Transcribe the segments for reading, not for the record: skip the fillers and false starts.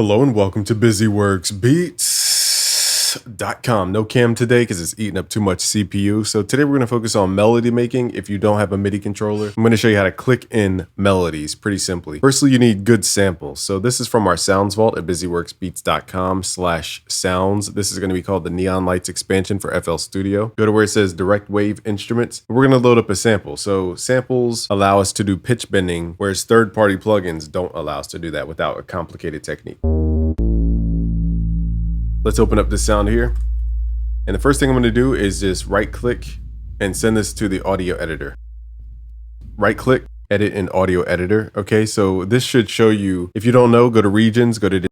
Hello and welcome to BusyWorksBeats.com. No cam today because it's eating up too much CPU. So today we're going to focus on melody making. If you don't have a MIDI controller, I'm going to show you how to click in melodies pretty simply. Firstly, you need good samples. So this is from our sounds vault at busyworksbeats.com/sounds. This is going to be called the Neon Lights expansion for FL Studio. Go to where it says direct wave instruments. We're going to load up a sample. So samples allow us to do pitch bending, whereas third-party plugins don't allow us to do that without a complicated technique. Let's open up this sound here. And the first thing I'm going to do is just right click and send this to the audio editor. Right click, edit in audio editor. Okay, so this should show you, if you don't know, go to regions, go to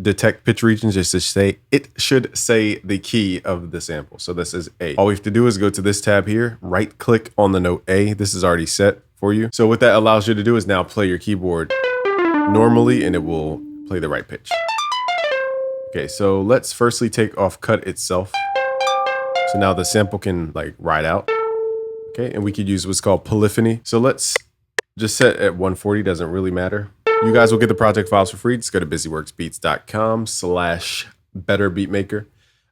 detect pitch regions, just to say, it should say the key of the sample. So this is A. All we have to do is go to this tab here, right click on the note A. This is already set for you. So what that allows you to do is now play your keyboard normally and it will play the right pitch. Okay, so let's firstly take off cut itself. So now the sample can like ride out. Okay, and we could use what's called polyphony. So let's just set at 140, doesn't really matter. You guys will get the project files for free. Just go to busyworksbeats.com/betterbeatmaker.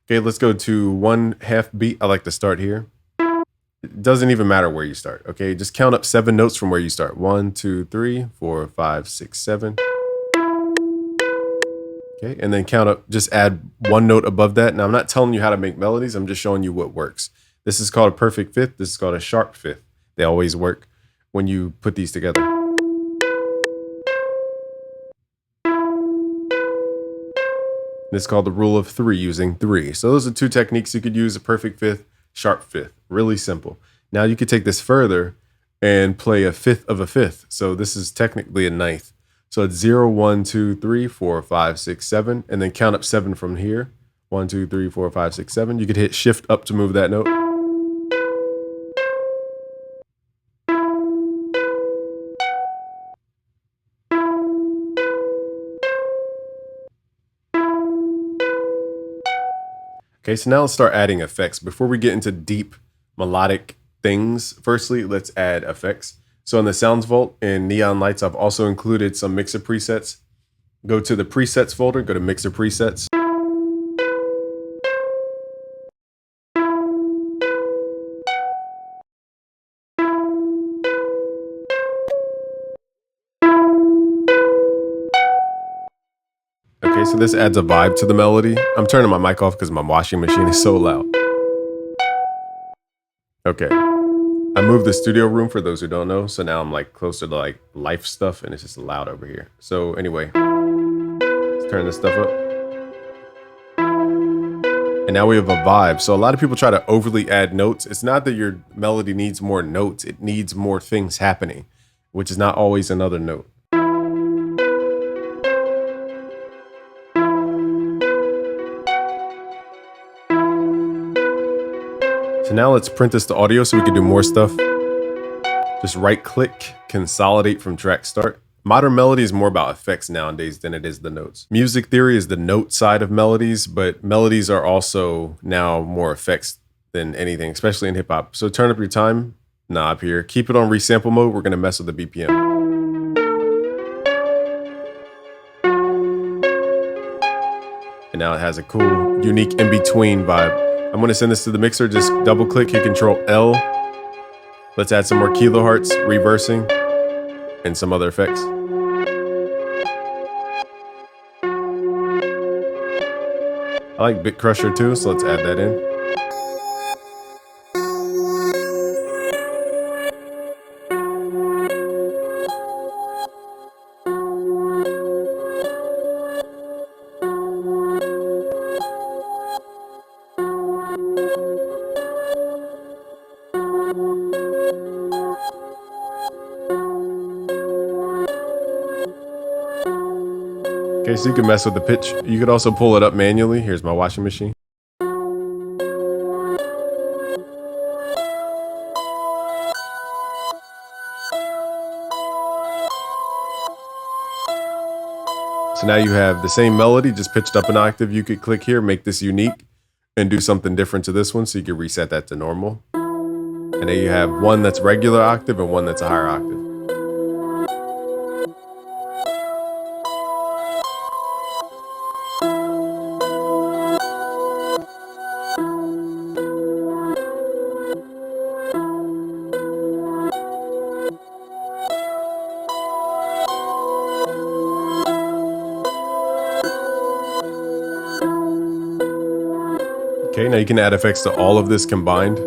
Okay, let's go to 1/2 beat. I like to start here. It doesn't even matter where you start. Okay, just count up 7 notes from where you start. 1, 2, 3, 4, 5, 6, 7. Okay, and then count up, just add 1 note above that. Now, I'm not telling you how to make melodies. I'm just showing you what works. This is called a perfect fifth. This is called a sharp fifth. They always work when you put these together. This is called the rule of 3, using 3. So those are 2 techniques you could use: a perfect fifth, sharp fifth. Really simple. Now you could take this further and play a fifth of a fifth. So this is technically a ninth. So it's 0, 1, 2, 3, 4, 5, 6, 7, and then count up 7 from here. 1, 2, 3, 4, 5, 6, 7. You could hit shift up to move that note. Okay, so now let's start adding effects. Before we get into deep melodic things, firstly, let's add effects. So in the Sounds Vault and Neon Lights, I've also included some mixer presets. Go to the presets folder, go to mixer presets. Okay, so this adds a vibe to the melody. I'm turning my mic off because my washing machine is so loud. Okay. I moved the studio room for those who don't know. So now I'm like closer to like life stuff and it's just loud over here. So anyway, let's turn this stuff up. And now we have a vibe. So a lot of people try to overly add notes. It's not that your melody needs more notes. It needs more things happening, which is not always another note. So now let's print this to audio so we can do more stuff. Just right click, consolidate from track start. Modern melody is more about effects nowadays than it is the notes. Music theory is the note side of melodies, but melodies are also now more effects than anything, especially in hip hop. So turn up your time knob here. Keep it on resample mode. We're gonna mess with the BPM. And now it has a cool, unique in-between vibe. I'm gonna send this to the mixer. Just double click, hit Control L. Let's add some more kilohertz, reversing, and some other effects. I like Bit Crusher too, so let's add that in. Okay, so you can mess with the pitch. You could also pull it up manually. Here's my washing machine. So now you have the same melody, just pitched up an octave. You could click here, make this unique, and do something different to this one. So you can reset that to normal. And then you have one that's regular octave and one that's a higher octave. Okay, now you can add effects to all of this combined.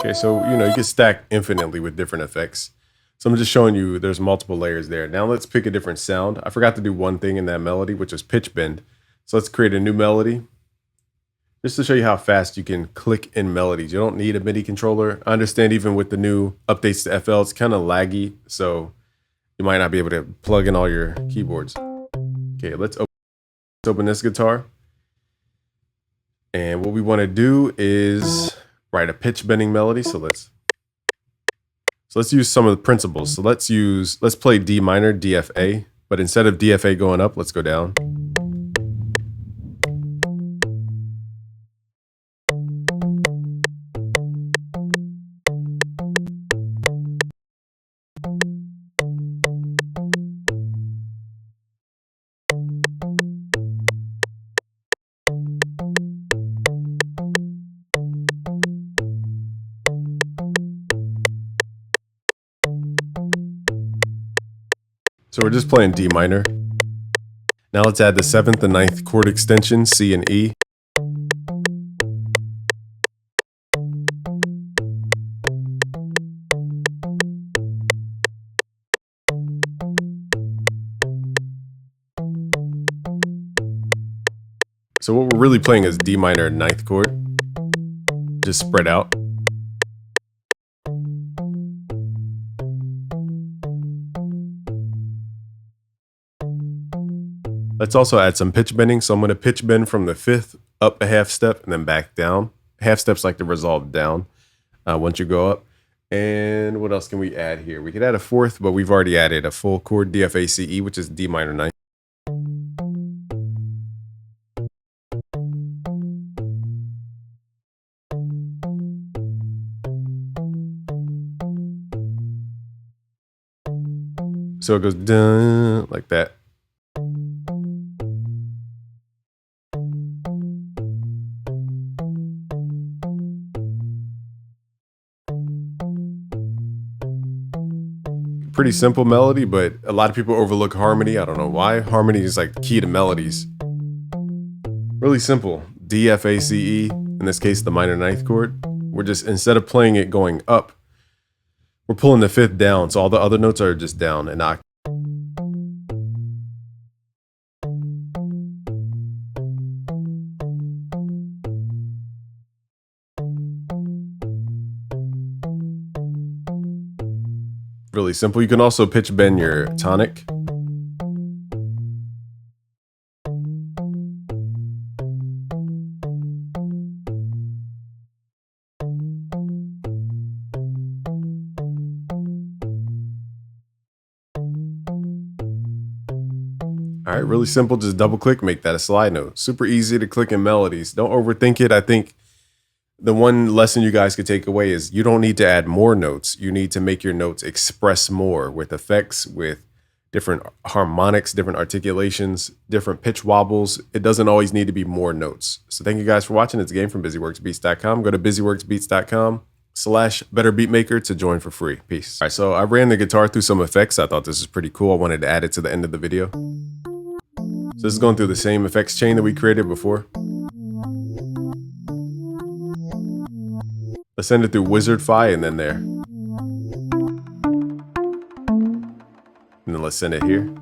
Okay, so you can stack infinitely with different effects. So I'm just showing you there's multiple layers there. Now let's pick a different sound. I forgot to do one thing in that melody, which is pitch bend. So let's create a new melody just to show you how fast you can click in melodies. You don't need a MIDI controller. I understand even with the new updates to FL, it's kind of laggy, so you might not be able to plug in all your keyboards. Okay, let's open this guitar. And what we want to do is write a pitch bending melody. So let's use some of the principles. So let's play D minor, DFA, but instead of DFA going up, let's go down. So we're just playing D minor. Now let's add the 7th and 9th chord extension, C and E. So what we're really playing is D minor 9th chord, just spread out. Let's also add some pitch bending. So I'm going to pitch bend from the 5th up a half step and then back down. Half steps like to resolve down once you go up. And what else can we add here? We could add a 4th, but we've already added a full chord DFACE, which is D minor 9th. So it goes dun like that. Pretty simple melody, but a lot of people overlook harmony. I don't know why. Harmony is like key to melodies. Really simple. D, F, A, C, E, in this case, the minor 9th chord. We're just, instead of playing it going up, we're pulling the 5th down. So all the other notes are just down and octave. Really simple. You can also pitch bend your tonic. All right, really simple. Just double click, make that a slide note. Super easy to click in melodies. Don't overthink it. I think the one lesson you guys could take away is you don't need to add more notes. You need to make your notes express more with effects, with different harmonics, different articulations, different pitch wobbles. It doesn't always need to be more notes. So thank you guys for watching. It's a game from busyworksbeats.com. Go to busyworksbeats.com/betterbeatmaker to join for free. Peace. All right, so I ran the guitar through some effects. I thought this was pretty cool. I wanted to add it to the end of the video. So this is going through the same effects chain that we created before. Let's send it through Wizardify and then there. And then let's send it here.